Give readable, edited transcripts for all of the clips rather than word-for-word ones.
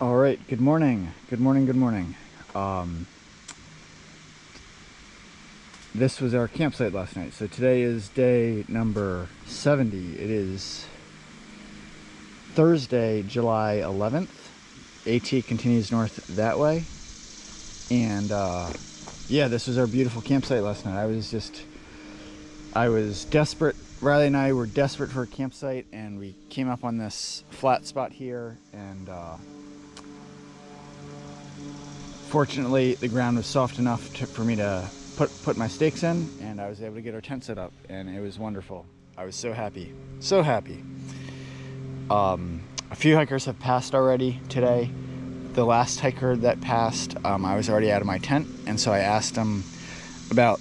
All right, good morning. Good morning, good morning. This was our campsite last night. So today is day number 70. It is Thursday, July 11th. AT continues north that way. And yeah, this was our beautiful campsite last night. I was desperate. Riley and I were desperate for a campsite, and we came up on this flat spot here, and fortunately the ground was soft enough for me to put my stakes in, and I was able to get our tent set up, and it was wonderful. I was so happy, so happy. A few hikers have passed already today. The last hiker that passed, I was already out of my tent, and so I asked him about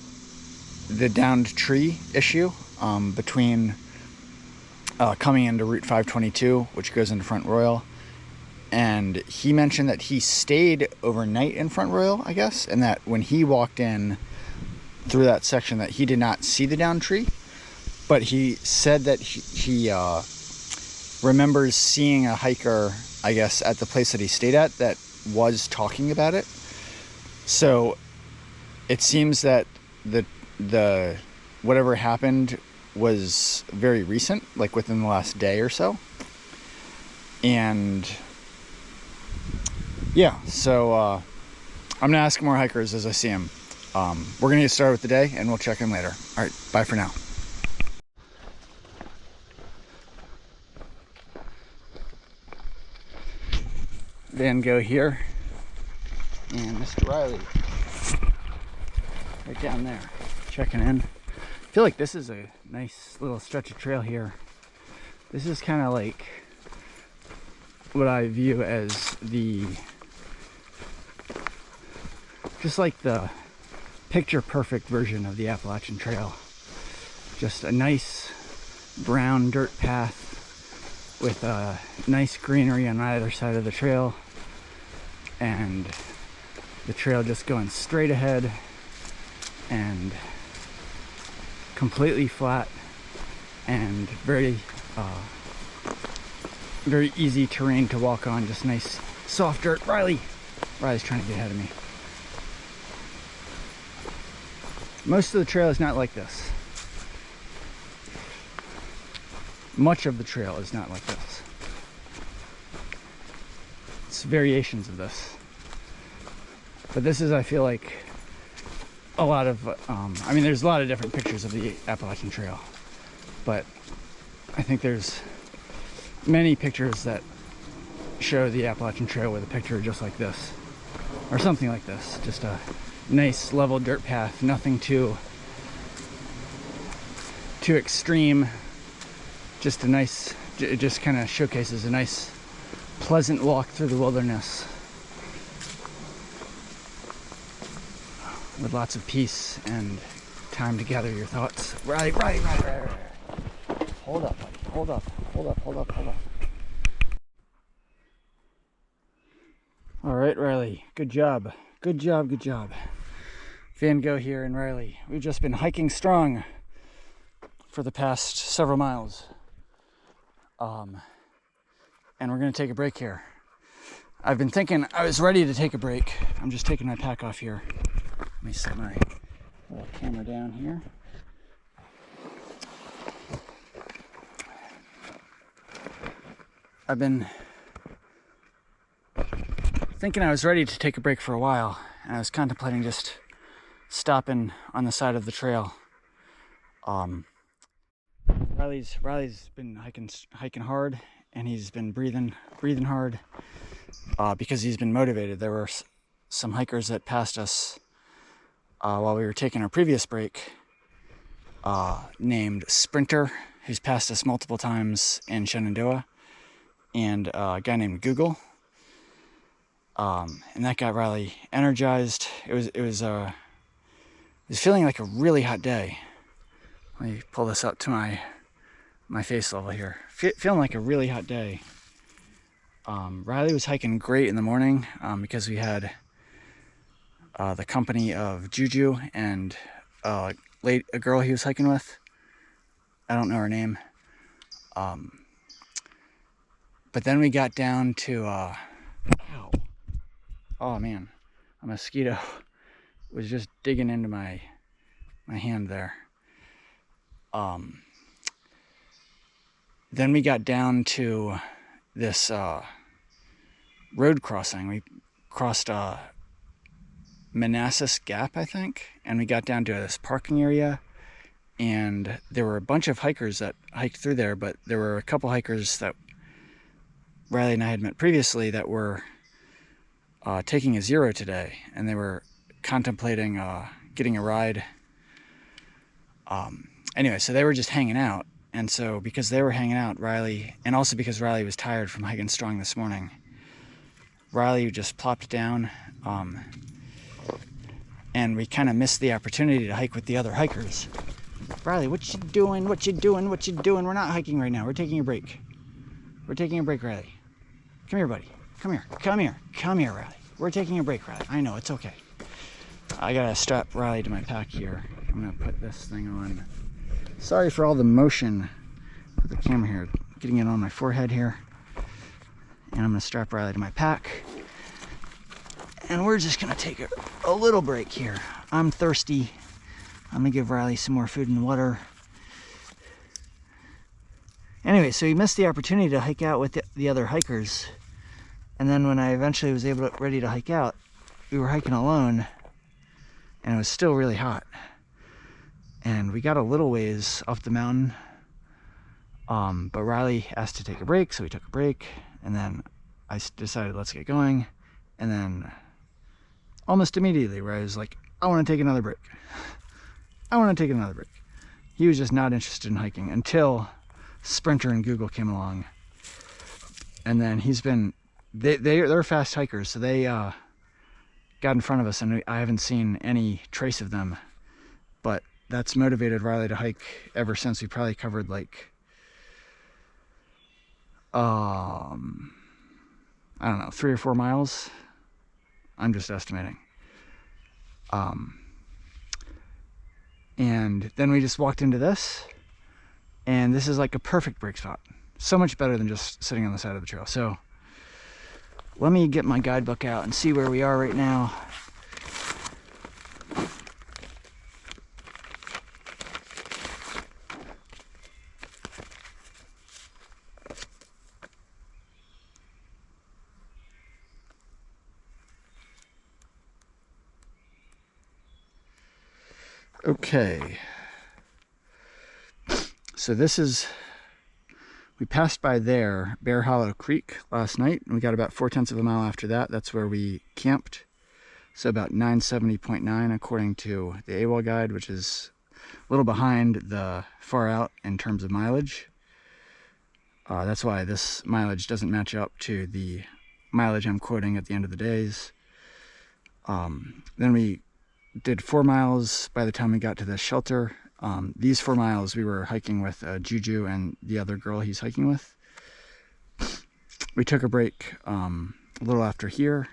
the downed tree issue between coming into Route 522, which goes into Front Royal, and he mentioned that he stayed overnight in Front Royal, I guess, and that when he walked in through that section that he did not see the downed tree, but he said that he remembers seeing a hiker, I guess, at the place that he stayed at that was talking about it. So it seems that the whatever happened was very recent, like within the last day or so. And yeah, so I'm gonna ask more hikers as I see them. We're gonna get started with the day, and we'll check in later. All right, bye for now. Van Gogh here, and Mr. Riley right down there, checking in. I feel like this is a nice little stretch of trail here. This is kind of like what I view as just like the picture perfect version of the Appalachian Trail. Just a nice brown dirt path with nice greenery on either side of the trail, and the trail just going straight ahead and completely flat and very easy terrain to walk on. Just nice soft dirt. Riley's trying to get ahead of me. Most of the trail is not like this. Much of the trail is not like this. It's variations of this. But this is, I feel like, a lot of, I mean, there's a lot of different pictures of the Appalachian Trail, but I think there's many pictures that show the Appalachian Trail with a picture just like this, or something like this. Just a nice level dirt path, nothing too extreme. Just a nice, it just kind of showcases a nice pleasant walk through the wilderness with lots of peace and time to gather your thoughts. Right. Hold up, buddy. Hold up. All right, Riley. Good job. Van Gogh here and Riley. We've just been hiking strong for the past several miles. And we're gonna take a break here. I've been thinking I was ready to take a break. I'm just taking my pack off here. Let me set my little camera down here. I've been thinking I was ready to take a break for a while, and I was contemplating just stopping on the side of the trail. Riley's been hiking hard, and he's been breathing hard because he's been motivated. There were some hikers that passed us while we were taking our previous break, named Sprinter, who's passed us multiple times in Shenandoah, and a guy named Google. And that got Riley energized. It was feeling like a really hot day. Let me pull this up to my face level here. Feeling like a really hot day. Riley was hiking great in the morning because we had the company of Juju and a girl he was hiking with. I don't know her name. But then we got down to Oh man, a mosquito was just digging into my hand there. Then we got down to this road crossing. We crossed Manassas Gap, I think, and we got down to this parking area, and there were a bunch of hikers that hiked through there, but there were a couple hikers that Riley and I had met previously that were taking a zero today, and they were contemplating getting a ride. Anyway, so they were just hanging out, and so because they were hanging out, Riley, and also because Riley was tired from hiking strong this morning, Riley just plopped down, and we kind of missed the opportunity to hike with the other hikers. Riley, what you doing? What you doing? What you doing? We're not hiking right now. We're taking a break. We're taking a break, Riley. Come here, buddy. Come here. Come here. Come here, Riley. We're taking a break, Riley. I know, it's okay. I gotta strap Riley to my pack here. I'm gonna put this thing on. Sorry for all the motion with the camera here. Getting it on my forehead here. And I'm gonna strap Riley to my pack. And we're just gonna take a little break here. I'm thirsty. I'm gonna give Riley some more food and water. Anyway, so we missed the opportunity to hike out with the other hikers. And then when I eventually was ready to hike out, we were hiking alone, and it was still really hot. And we got a little ways off the mountain, but Riley asked to take a break, so we took a break, and then I decided let's get going. And then almost immediately, where I was like, I want to take another break. I want to take another break. He was just not interested in hiking until Sprinter and Google came along. And then he's been, they're fast hikers, so they got in front of us, and I haven't seen any trace of them. But that's motivated Riley to hike ever since. We probably covered like, I don't know, 3 or 4 miles. I'm just estimating. And then we just walked into this, and this is like a perfect break spot. So much better than just sitting on the side of the trail. So let me get my guidebook out and see where we are right now. Okay, so this is, we passed by there, Bear Hollow Creek last night, and we got about 4/10 of a mile after that. That's where we camped. So about 970.9 according to the AWOL guide, which is a little behind the far out in terms of mileage. That's why this mileage doesn't match up to the mileage I'm quoting at the end of the days. Then we did 4 miles by the time we got to the shelter. These 4 miles we were hiking with Juju and the other girl he's hiking with. We took a break a little after here,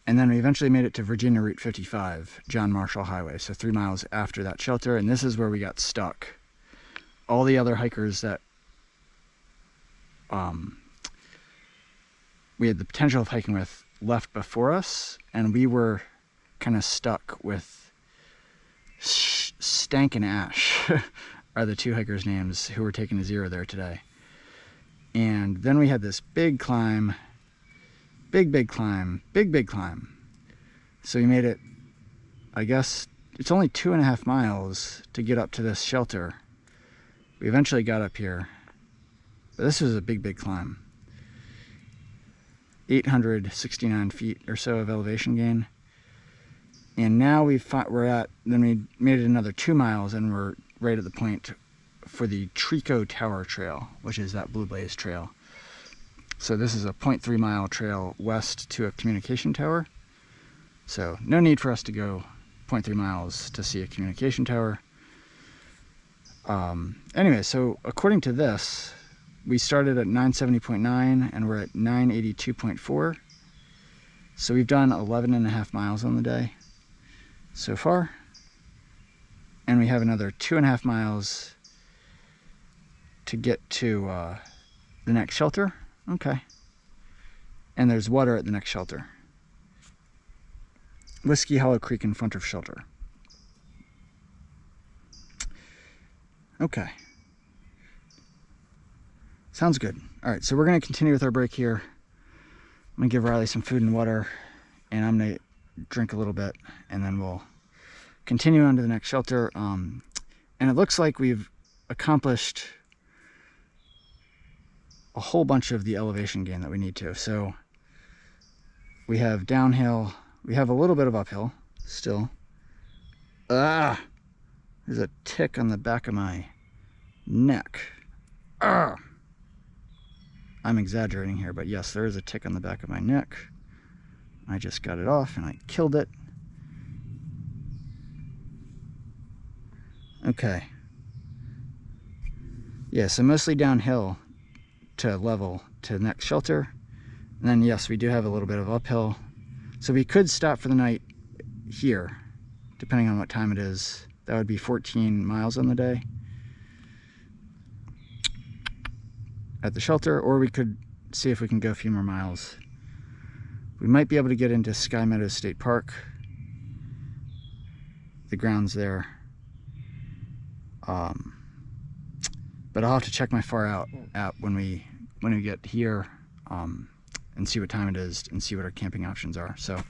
and then we eventually made it to Virginia Route 55, John Marshall Highway, so 3 miles after that shelter, and this is where we got stuck. All the other hikers that we had the potential of hiking with left before us, and we were kind of stuck with Stank and Ash are the 2 hikers' names who were taking a zero there today. And then we had this big climb, big climb. So we made it, I guess it's only 2.5 miles to get up to this shelter. We eventually got up here, but this was a big climb. 869 feet or so of elevation gain. And now then we made it another 2 miles, and we're right at the point for the Trico Tower Trail, which is that Blue Blaze Trail. So this is a 0.3 mile trail west to a communication tower. So no need for us to go 0.3 miles to see a communication tower. Anyway, so according to this, we started at 970.9 and we're at 982.4. So we've done 11.5 miles on the day so far, and we have another 2.5 miles to get to the next shelter. Okay, and there's water at the next shelter. Whiskey Hollow Creek in front of shelter. Okay. Sounds good. All right, so we're going to continue with our break here. I'm going to give Riley some food and water, and I'm going to drink a little bit, and then we'll continue on to the next shelter. And it looks like we've accomplished a whole bunch of the elevation gain that we need to. So we have downhill, we have a little bit of uphill still. There's a tick on the back of my neck. I'm exaggerating here, but yes, there is a tick on the back of my neck. I just got it off and I killed it. Okay. Yeah, so mostly downhill to level to the next shelter. And then yes, we do have a little bit of uphill. So we could stop for the night here, depending on what time it is. That would be 14 miles on the day at the shelter, or we could see if we can go a few more miles. We might be able to get into Sky Meadows State Park, the grounds there. But I'll have to check my far out app when we get here, and see what time it is and see what our camping options are. So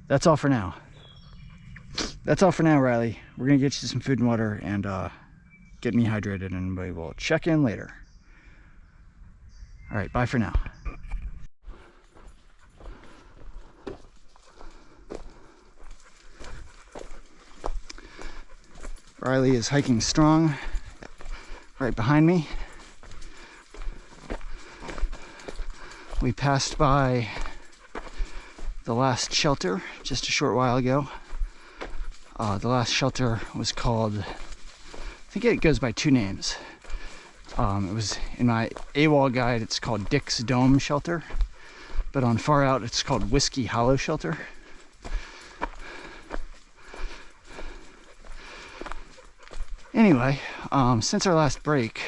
that's all for now. That's all for now, Riley. We're gonna get you some food and water and get me hydrated, and we will check in later. All right, bye for now. Riley is hiking strong right behind me. We passed by the last shelter just a short while ago. The last shelter was called, I think it goes by two names. It was in my AWOL guide, it's called Dick's Dome Shelter, but on Far Out it's called Whiskey Hollow Shelter. Anyway, since our last break,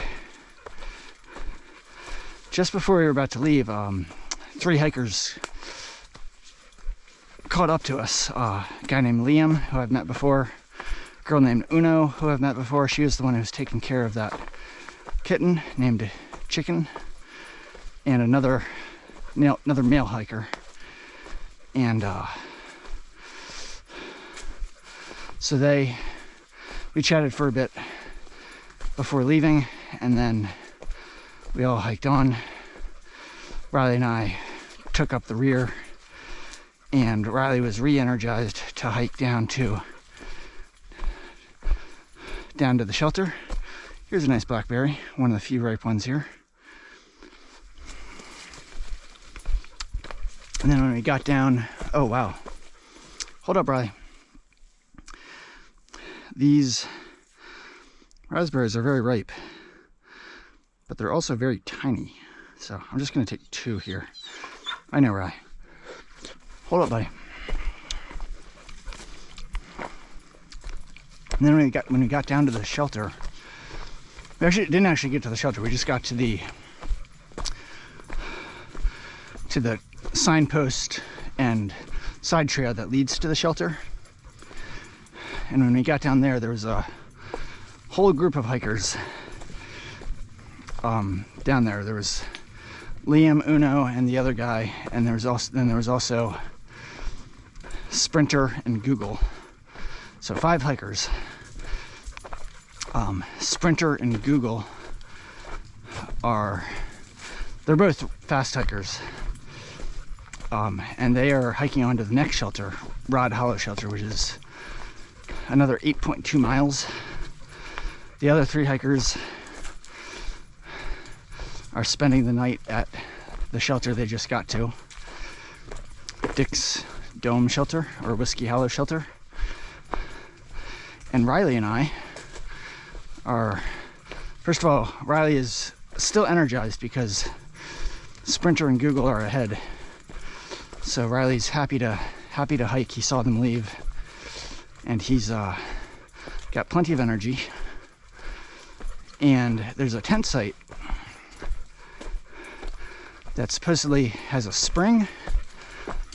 just before we were about to leave, 3 hikers caught up to us. A guy named Liam, who I've met before, a girl named Uno, who I've met before. She was the one who was taking care of that kitten named Chicken, and another male hiker. And so we chatted for a bit before leaving, and then we all hiked on. Riley and I took up the rear, and Riley was re-energized to hike down to the shelter. Here's a nice blackberry, one of the few ripe ones here. And then when we got down, oh wow, hold up, Riley. These raspberries are very ripe, but they're also very tiny. So I'm just gonna take 2 here. I know, Riley. Hold up, buddy. And then when we got down to the shelter, we didn't actually get to the shelter. We just got to the signpost and side trail that leads to the shelter. And when we got down there, there was a whole group of hikers down there. There was Liam, Uno, and the other guy, and there was also Sprinter and Google. So 5 hikers. Sprinter and Google they're both fast hikers, and they are hiking on to the next shelter, Rod Hollow Shelter, which is another 8.2 miles. The other 3 hikers are spending the night at the shelter they just got to, Dick's Dome Shelter, or Whiskey Hollow Shelter. And Riley and I are, first of all, Riley is still energized because Sprinter and Google are ahead. So Riley's happy to hike. He saw them leave, and he's got plenty of energy. And there's a tent site that supposedly has a spring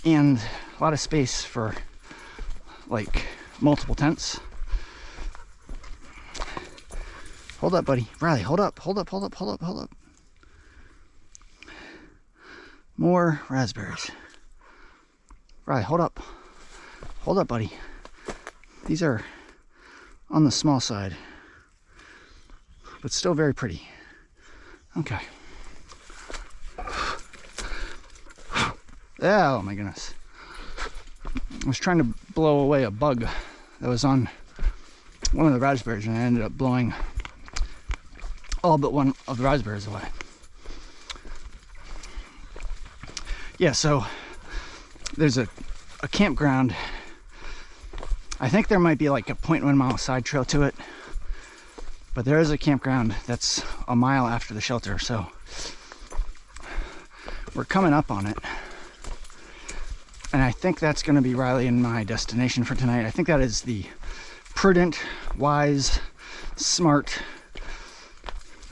and a lot of space for like multiple tents. Hold up, buddy. Riley, hold up. More raspberries. Riley, hold up, buddy. These are on the small side, but still very pretty. Okay. Oh my goodness. I was trying to blow away a bug that was on one of the raspberries, and I ended up blowing all but one of the raspberries away. Yeah, so there's a campground. I think there might be like a 0.1 mile side trail to it, but there is a campground that's a mile after the shelter, so we're coming up on it. And I think that's going to be Riley and my destination for tonight. I think that is the prudent, wise, smart,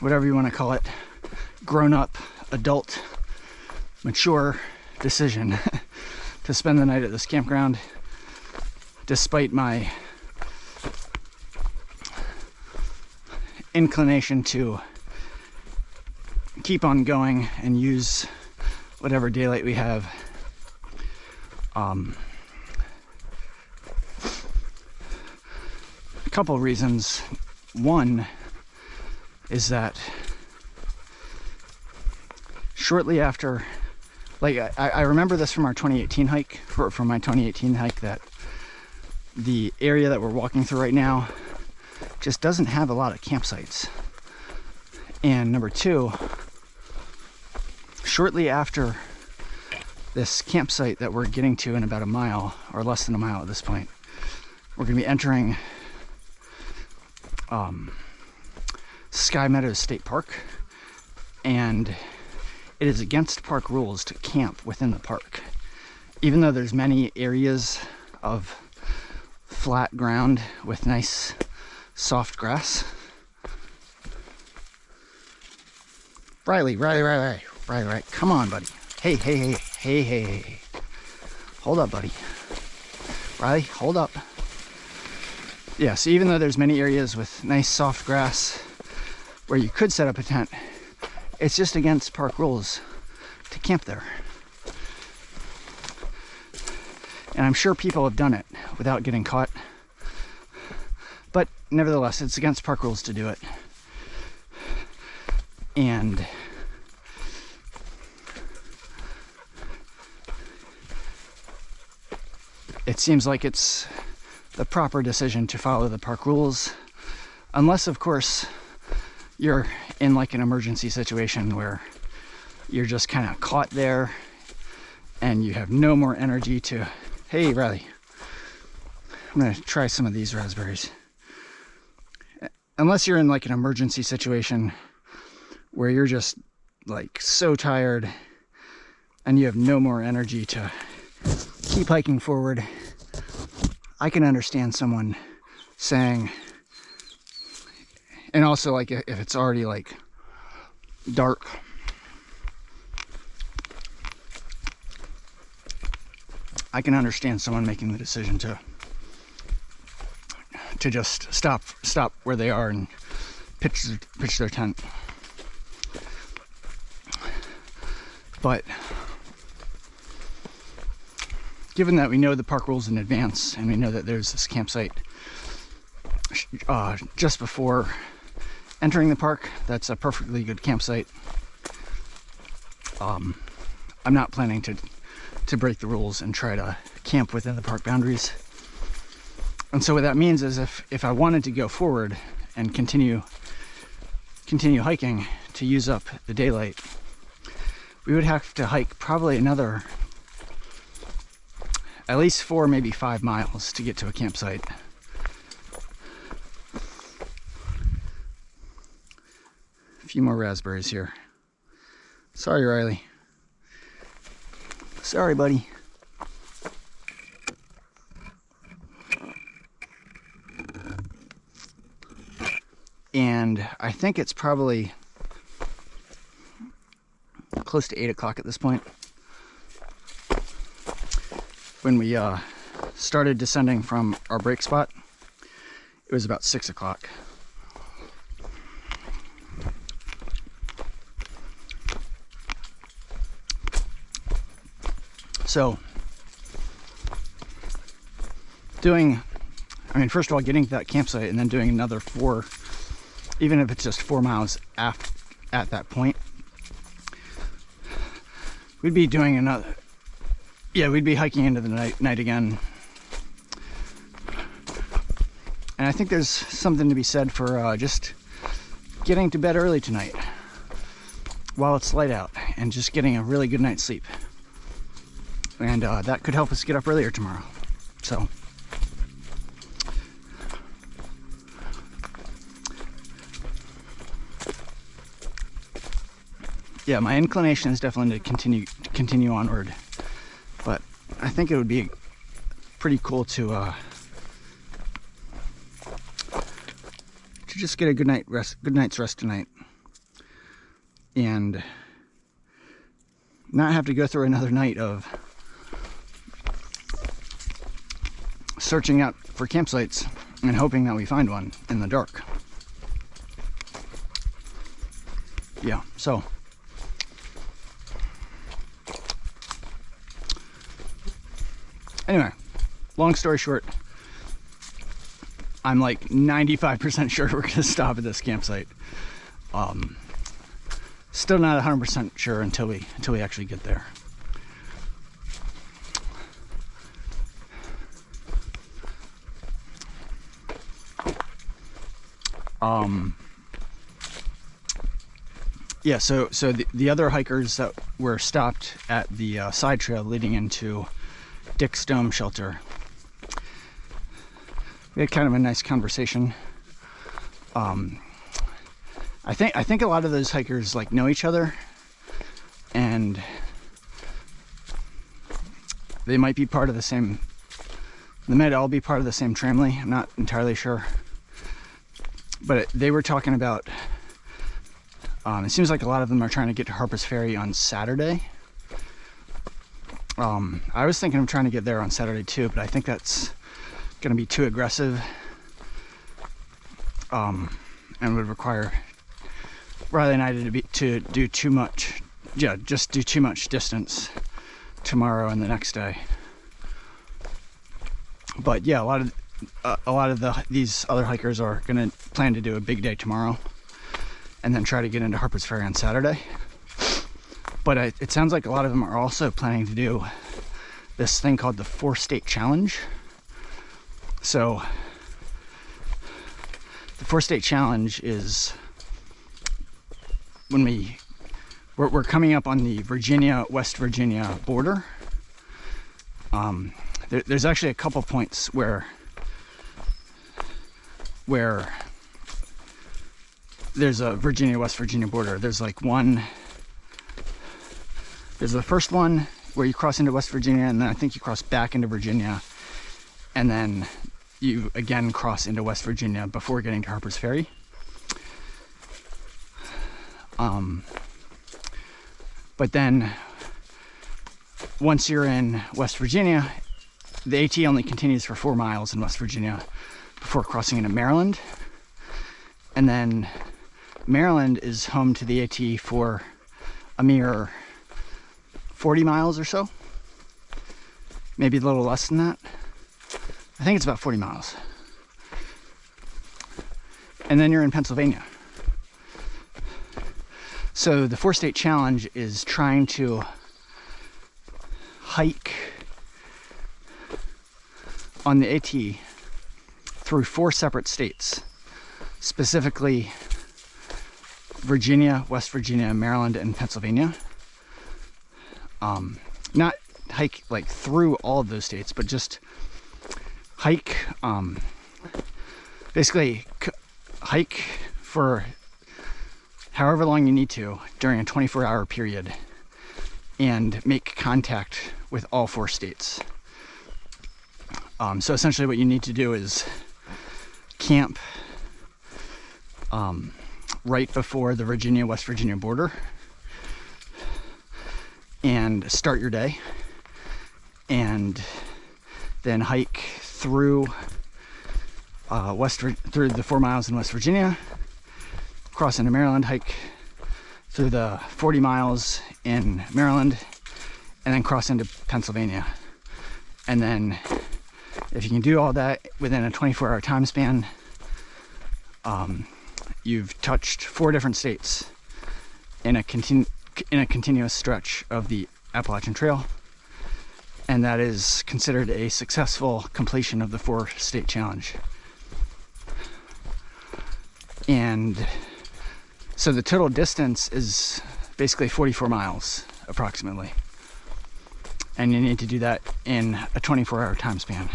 whatever you want to call it, grown-up, adult, mature decision to spend the night at this campground, despite my inclination to keep on going and use whatever daylight we have. A couple reasons. One is that shortly after, like I remember this from our 2018 hike, from my 2018 hike, that the area that we're walking through right now just doesn't have a lot of campsites. And number two, shortly after this campsite that we're getting to in about a mile, or less than a mile at this point, we're going to be entering Sky Meadows State Park, and it is against park rules to camp within the park. Even though there's many areas of flat ground with nice soft grass. Riley, come on, buddy. Hey. Hold up, buddy. Riley, hold up. Yeah, so even though there's many areas with nice soft grass where you could set up a tent, it's just against park rules to camp there. And I'm sure people have done it without getting caught. But nevertheless, it's against park rules to do it. And it seems like it's the proper decision to follow the park rules, unless of course you're in like an emergency situation where you're just kind of caught there and you have no more energy to, hey Riley, I'm gonna try some of these raspberries. Unless you're in like an emergency situation where you're just like so tired and you have no more energy to keep hiking forward, I can understand someone saying, and also like if it's already like dark, I can understand someone making the decision to just stop where they are and pitch their tent. But given that we know the park rules in advance and we know that there's this campsite just before entering the park, that's a perfectly good campsite. I'm not planning to break the rules and try to camp within the park boundaries. And so what that means is if I wanted to go forward and continue hiking to use up the daylight, we would have to hike probably another at least 4, maybe 5 miles to get to a campsite. A few more raspberries here. Sorry, Riley. Sorry, buddy. And I think it's probably close to 8 o'clock at this point. when we started descending from our break spot, it was about 6 o'clock. So first of all, getting to that campsite and then doing another 4, even if it's just 4 miles at that point, we'd be doing another, we'd be hiking into the night again. And I think there's something to be said for just getting to bed early tonight while it's light out and just getting a really good night's sleep. And that could help us get up earlier tomorrow. So yeah, my inclination is definitely to continue onward, but I think it would be pretty cool to just get a good night's rest tonight, and not have to go through another night of searching out for campsites and hoping that we find one in the dark. Yeah, so anyway, long story short, I'm like 95% sure we're gonna stop at this campsite. Still not 100% sure until we actually get there. Yeah, so the other hikers that were stopped at the side trail leading into Dick's Dome shelter, we had kind of a nice conversation. I think a lot of those hikers like know each other, and they might be part of the same. They might all be part of the same tramily. I'm not entirely sure, but they were talking about. It seems like a lot of them are trying to get to Harper's Ferry on Saturday. I was thinking of trying to get there on Saturday too, but I think that's going to be too aggressive, and would require Riley and I to do too much. Yeah, just do too much distance tomorrow and the next day. But yeah, a lot of these other hikers are going to plan to do a big day tomorrow, and then try to get into Harper's Ferry on Saturday. But it sounds like a lot of them are also planning to do this thing called the 4-State Challenge. So the 4-State Challenge is when we're coming up on the West Virginia border. There's actually a couple points where there's a West Virginia border. There's like there's the first one where you cross into West Virginia, and then I think you cross back into Virginia, and then you again cross into West Virginia before getting to Harper's Ferry. But then once you're in West Virginia, the AT only continues for 4 miles in West Virginia before crossing into Maryland. And then Maryland is home to the AT for a mere 40 miles or so. Maybe a little less than that. I think it's about 40 miles. And then you're in Pennsylvania. So the 4-State Challenge is trying to hike on the AT through 4 separate states, specifically Virginia, West Virginia, Maryland, and Pennsylvania. Not hike like through all of those states, but just hike, basically hike for however long you need to during a 24-hour period and make contact with all 4 states. So essentially what you need to do is camp right before the West Virginia border and start your day, and then hike through through the 4 miles in West Virginia, cross into Maryland, hike through the 40 miles in Maryland, and then cross into Pennsylvania. And then if you can do all that within a 24-hour time span, you've touched 4 different states in a continuous stretch of the Appalachian Trail, and that is considered a successful completion of the 4-state challenge. And so the total distance is basically 44 miles approximately, and you need to do that in a 24-hour time span.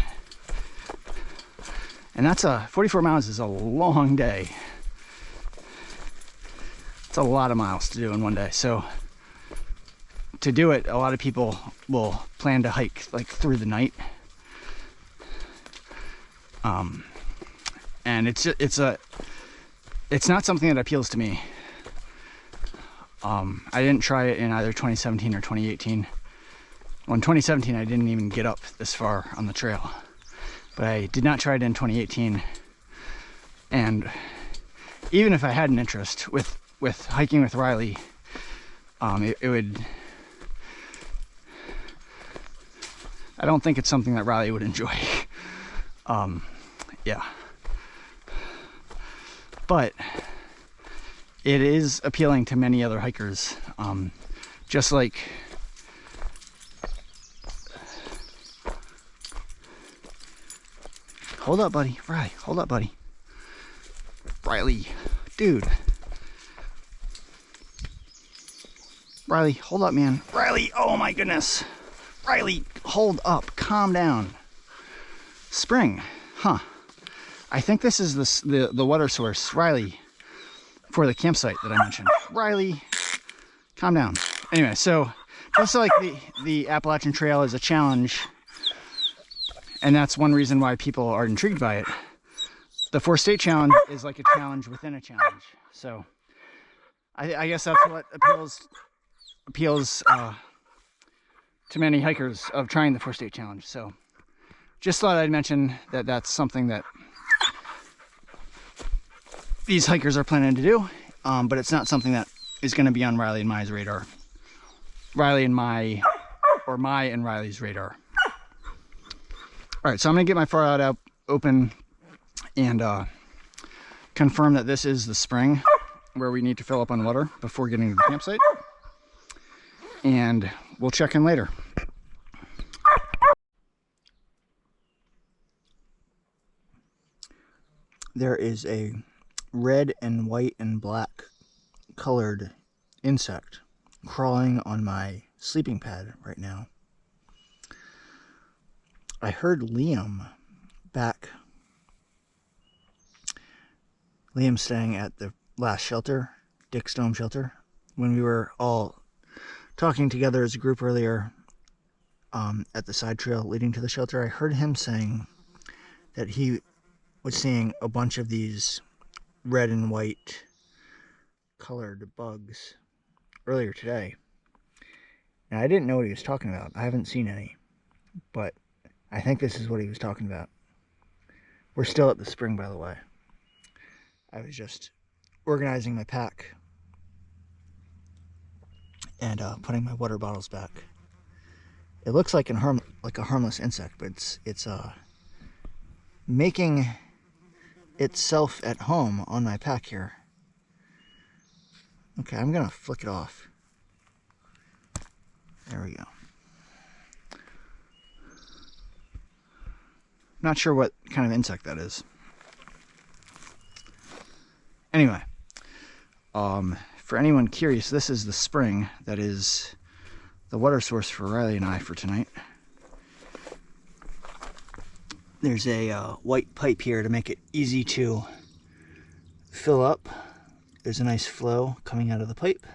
And that's 44 miles is a long day. It's a lot of miles to do in one day. So to do it, a lot of people will plan to hike like through the night. And it's not something that appeals to me. I didn't try it in either 2017 or 2018. Well, in 2017, I didn't even get up this far on the trail. But I did not try it in 2018. And even if I had an interest with hiking with Riley, it would... I don't think it's something that Riley would enjoy. Yeah. But it is appealing to many other hikers. Just like hold up, buddy. Riley, hold up, buddy. Riley, dude. Riley, hold up, man. Riley, oh my goodness. Riley, hold up. Calm down. Spring, huh? I think this is the water source, Riley, for the campsite that I mentioned. Riley, calm down. Anyway, so just like the Appalachian Trail is a challenge, and that's one reason why people are intrigued by it, the 4-state challenge is like a challenge within a challenge. So I guess that's what appeals to many hikers of trying the 4-state challenge. So just thought I'd mention that that's something that these hikers are planning to do, but it's not something that is going to be on Riley and my radar. Riley and my and Riley's radar. All right, so I'm going to get my far out open and confirm that this is the spring where we need to fill up on water before getting to the campsite. And we'll check in later. There is a red and white and black colored insect crawling on my sleeping pad right now. I heard Liam staying at the last shelter, Dick's Dome shelter, when we were all talking together as a group earlier at the side trail leading to the shelter. I heard him saying that he was seeing a bunch of these red and white colored bugs earlier today. And I didn't know what he was talking about. I haven't seen any, but I think this is what he was talking about. We're still at the spring, by the way. I was just organizing my pack and putting my water bottles back. It looks like a harmless insect, but it's making itself at home on my pack here. Okay, I'm gonna flick it off. There we go. Not sure what kind of insect that is. Anyway, for anyone curious, this is the spring that is the water source for Riley and I for tonight. There's a white pipe here to make it easy to fill up. There's a nice flow coming out of the pipe.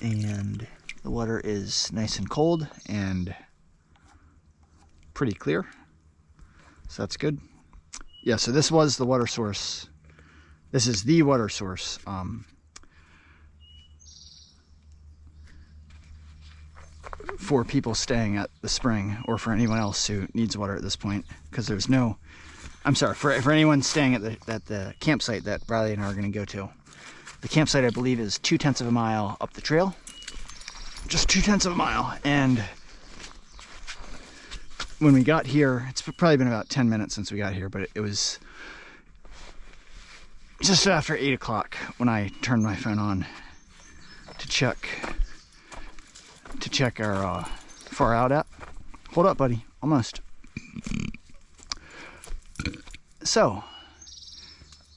And the water is nice and cold and pretty clear. So that's good. Yeah, so this was the water source. This is the water source. for people staying at the spring, or for anyone else who needs water at this point, because there's no, I'm sorry, for anyone staying at the campsite that Riley and I are going to go to. The campsite, I believe, is 2/10 of a mile up the trail. Just 2/10 of a mile. And when we got here, it's probably been about 10 minutes since we got here, but it was just after 8 o'clock when I turned my phone on to check our far out app. Hold up, buddy. Almost. So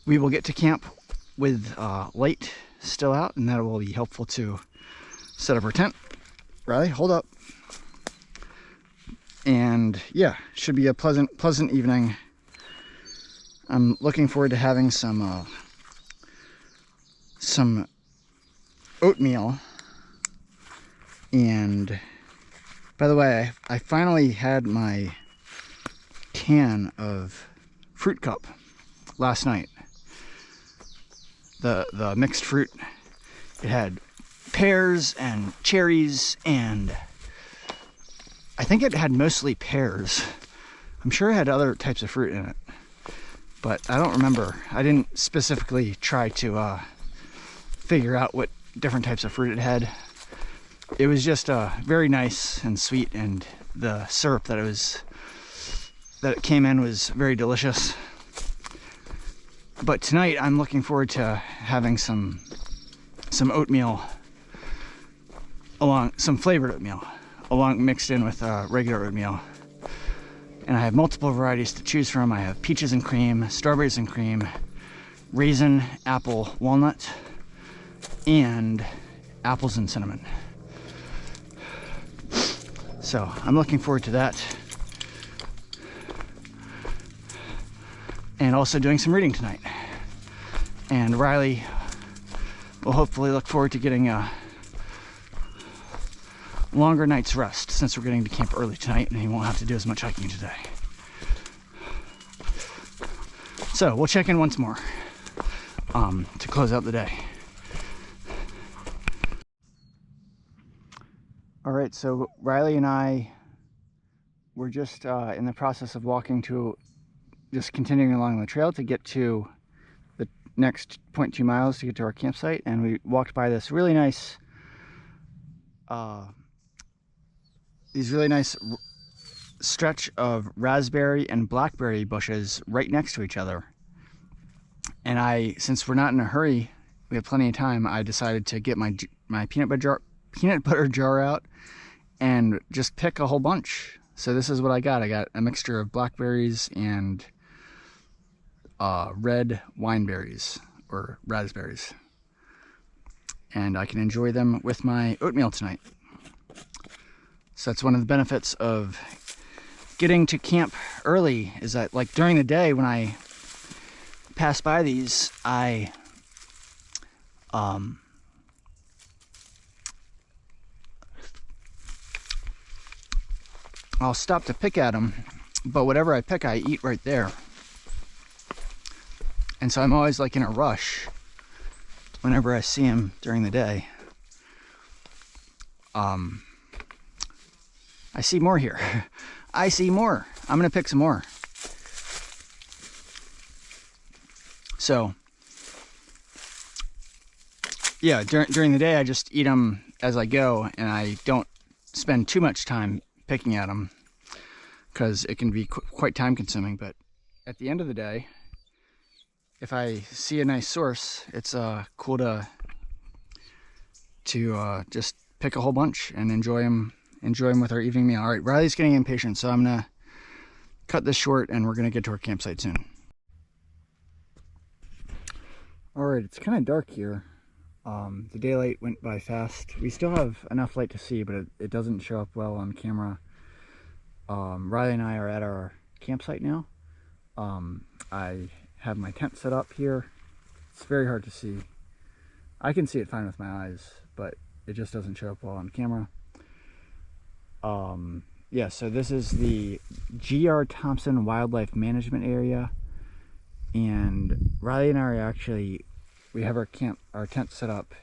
we will get to camp with light still out, and that will be helpful to set up our tent. Riley, hold up. And yeah, should be a pleasant evening. I'm looking forward to having some oatmeal. And by the way, I finally had my can of fruit cup last night. The mixed fruit. It had pears and cherries, and I think it had mostly pears. I'm sure it had other types of fruit in it, but I don't remember. I didn't specifically try to figure out what different types of fruit it had. It was just very nice and sweet, and the syrup that it came in was very delicious. But tonight I'm looking forward to having some oatmeal, some flavored oatmeal, mixed in with regular oatmeal. And I have multiple varieties to choose from. I have peaches and cream, strawberries and cream, raisin, apple, walnut, and apples and cinnamon. So I'm looking forward to that. And also doing some reading tonight. And Riley will hopefully look forward to getting a longer night's rest, since we're getting to camp early tonight and he won't have to do as much hiking today. So we'll check in once more to close out the day. All right, so Riley and I were just in the process of just continuing along the trail to get to the next 0.2 miles to get to our campsite, and we walked by this really nice stretch of raspberry and blackberry bushes right next to each other. And since we're not in a hurry, we have plenty of time, I decided to get my peanut butter jar out and just pick a whole bunch. So this is what I got. I got a mixture of blackberries and red wineberries, or raspberries. And I can enjoy them with my oatmeal tonight. So that's one of the benefits of getting to camp early, is that, like, during the day when I pass by these, I'll stop to pick at them, but whatever I pick, I eat right there. And so I'm always like in a rush whenever I see them during the day. I see more here. I see more. I'm gonna pick some more. So yeah, during the day I just eat them as I go, and I don't spend too much time picking at them because it can be quite time consuming. But at the end of the day, if I see a nice source, it's cool to just pick a whole bunch and enjoy them with our evening meal. All right, Riley's getting impatient, so I'm gonna cut this short and we're gonna get to our campsite soon. All right, it's kind of dark here. The daylight went by fast. We still have enough light to see, but it doesn't show up well on camera. Riley and I are at our campsite now. I have my tent set up here. It's very hard to see. I can see it fine with my eyes, but it just doesn't show up well on camera. Yeah, so this is the G.R. Thompson Wildlife Management Area, and Riley and I are we have our tent set up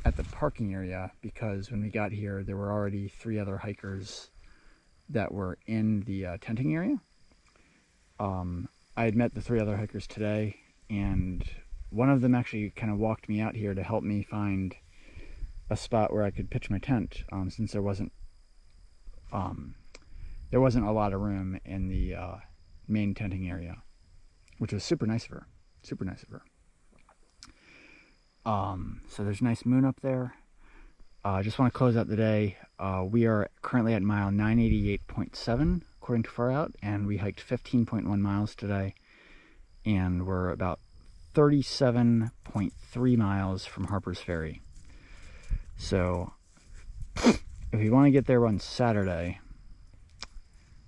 at the parking area because when we got here, there were already 3 other hikers that were in the tenting area. I had met the 3 other hikers today, and one of them actually kind of walked me out here to help me find a spot where I could pitch my tent, since there wasn't a lot of room in the main tenting area, which was super nice of her. Super nice of her. So there's a nice moon up there. I just want to close out the day. We are currently at mile 988.7 according to Far Out, and we hiked 15.1 miles today, and we're about 37.3 miles from Harper's Ferry. So if we want to get there on Saturday,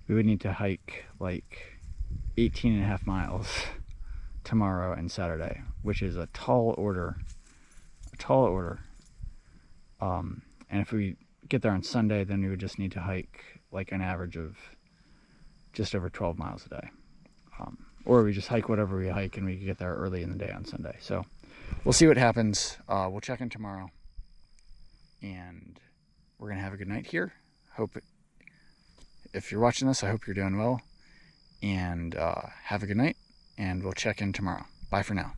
we would need to hike like 18.5 miles tomorrow and Saturday, which is a tall order. And if we get there on Sunday, then we would just need to hike like an average of just over 12 miles a day. Or we just hike whatever we hike, and we can get there early in the day on Sunday. So we'll see what happens. We'll check in tomorrow, and we're going to have a good night here. If you're watching this, I hope you're doing well, and have a good night, and we'll check in tomorrow. Bye for now.